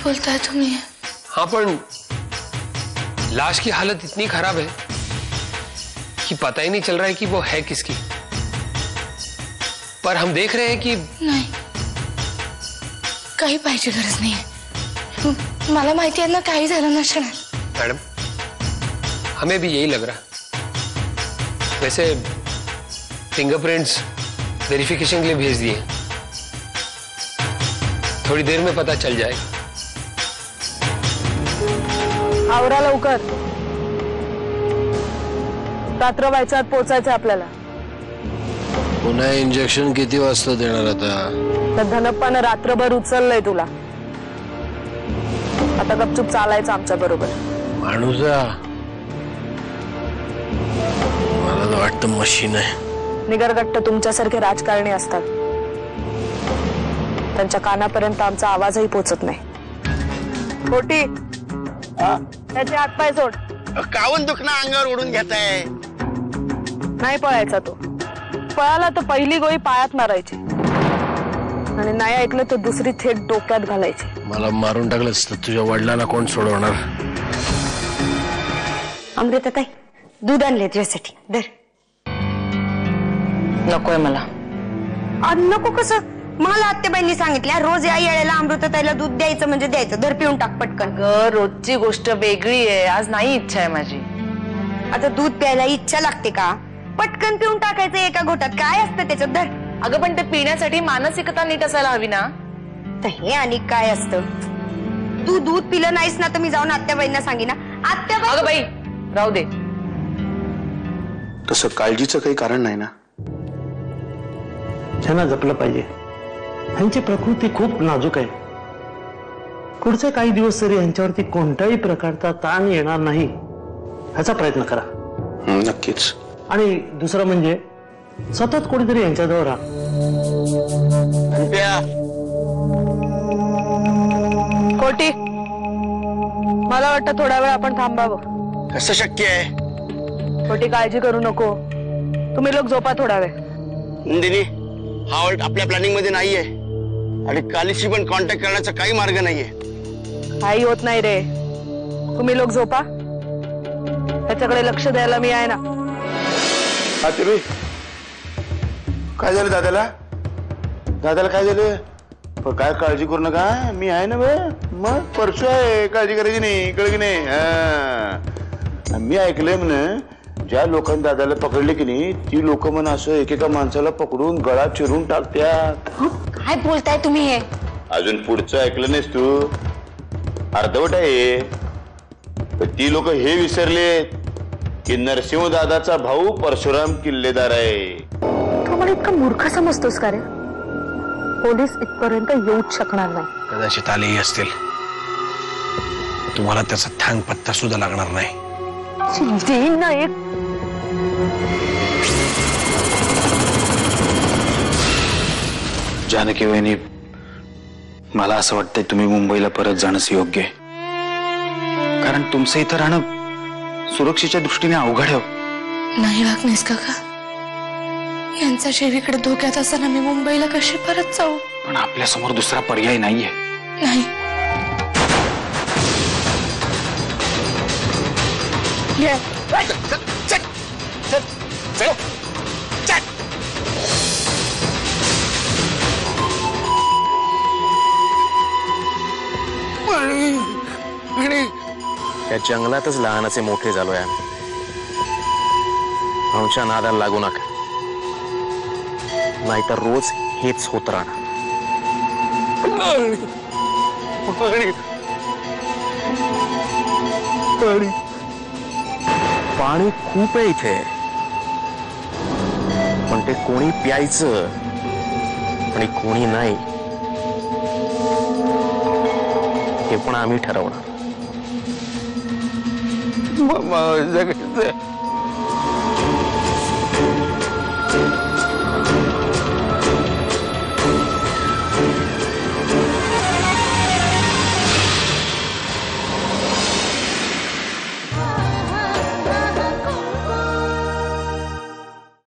बोलता है तुम ये? हाँ, पर लाश की हालत इतनी खराब है कि पता ही नहीं चल रहा है कि वो है किसकी। पर हम देख रहे हैं कि नहीं, काही पाहायची गरज नाहीये। मला माहिती आहे ना काही झालं नसणार। मैडम, हमें भी यही लग रहा। वैसे फिंगरप्रिंट्स वेरिफिकेशन के लिए भेज दिए, थोड़ी देर में पता चल जाएगा। आवरा लवकर, रात्र व्हायच्या आत पोहोचायचं आपल्याला। पुन्हा इंजेक्शन किती वाजता देणार आता? तर धनप्पानं रात्रभर उचललंय तुला, आता गपचूप चालायचं आमच्या बरोबर। माणूसा, मला तर वाटतं मशीन आहे। निगरगट्ट तुमच्यासारखे राजकारणी असतात, त्यांच्या कानापर्यंत आमचा आवाजही पोहोचत नाही। खोटी त्याचे हातपाय सोड। कावून दुखणं अंगावर ओढून घेताय? नाही पळायचा तो, पळाला तर पहिली गोळी पायात मारायची आणि नाही ऐकलं तर दुसरी थेट डोक्यात घालायची। मला मारून टाकलंस तर तुझ्या वडिलांना कोण सोडवणार? अमृताताई, दूध आणले तुझ्यासाठी, धर। नकोय मला। नको कसं? मला आत्याबाईंनी सांगितलं रोज या येळेला अमृताताईला दूध द्यायचं म्हणजे द्यायचं, धर पिऊन टाक पटकन। रोजची गोष्ट वेगळी आहे, आज नाही इच्छा आहे माझी। आता दूध प्यायला इच्छा लागते का? पटकन पिऊन टाकायचं एका घोटात, काय असतं त्याच्यात, धर। अगं पण ते पिण्यासाठी मानसिकता नीट असायला हवी ना। तर हे आणि काय असतं? तू दूध पिलं नाहीस ना तर मी जाऊन आत्याबाईंना सांगेन ना। आत्याबाई, अगं बाई राहू दे। तसं काळजीचं काही कारण नाही ना? त्यांना जपलं पाहिजे, त्यांची प्रकृती खूप नाजूक आहे। पुढचे काही दिवस तरी यांच्यावरती कोणत्याही प्रकारचा ताण येणार नाही ह्याचा प्रयत्न करा। नक्कीच। आणि दुसरं म्हणजे सतत कोणीतरी यांच्याजवळ राहा। खोटी, मला वाटतं थोडा वेळ आपण थांबावं। कसं शक्य आहे? खोटी काळजी करू नको, तुम्ही लोक झोपा थोडा वेळ। नंदिनी, हा ऑल्ट आपल्या प्लॅनिंग मध्ये नाहीये आणि कालीशी पण कॉन्टॅक्ट करण्याचा काही मार्ग नाहीये। काही होत नाही रे, तुम्ही लोक झोपा, त्याच्याकडे लक्ष द्यायला मी आहे ना। हा तुम्ही काय झालं दादाला? दादाला काय झालं? काय काळजी करू नका, मी आहे ना बे, मग परशु आहे, काळजी करायची नाही, कळ की नाही? हा, मी ऐकलंय म्हण ज्या लोकांनी दादाला पकडले की नाही ती लोक म्हण असं एकेका माणसाला पकडून गळा चिरून टाकत्यात। काय बोलताय तुम्ही हे? अजून पुढचं ऐकलं नाहीस तू? अर्धवट आहे। ती लोक हे विसरले की नरसिंह दादाचा भाऊ परशुराम किल्लेदार आहे। तू मला इतका मूर्ख समजतोस का रे? पोलीस इथपर्यंत येऊच शकणार नाही। कदाचित आलेही असतील, तुम्हाला त्याचा थांग पत्ता सुद्धा लागणार नाही। एक जानकी वहिनी, मला असं वाटतंय तुम्ही मुंबईला परत जाणंच योग्य आहे, कारण तुमचं इथं राहणं सुरक्षेच्या दृष्टीने अवघड आहे। नाही वागणेस काका, यांचा शेवीकडे धोक्यात असताना मी मुंबईला कशी परत जाऊ? पण आपल्या समोर दुसरा पर्याय नाहीये। नाही, या जंगलातच लहानाचे मोठे झालोय आम्ही, आमच्या नादाला लागू नका, नाहीतर रोज हेच होत राहणार। पाणी खूप आहे इथे, पण ते कोणी प्यायचं आणि कोणी नाही हे पण आम्ही ठरवणार। जगायचं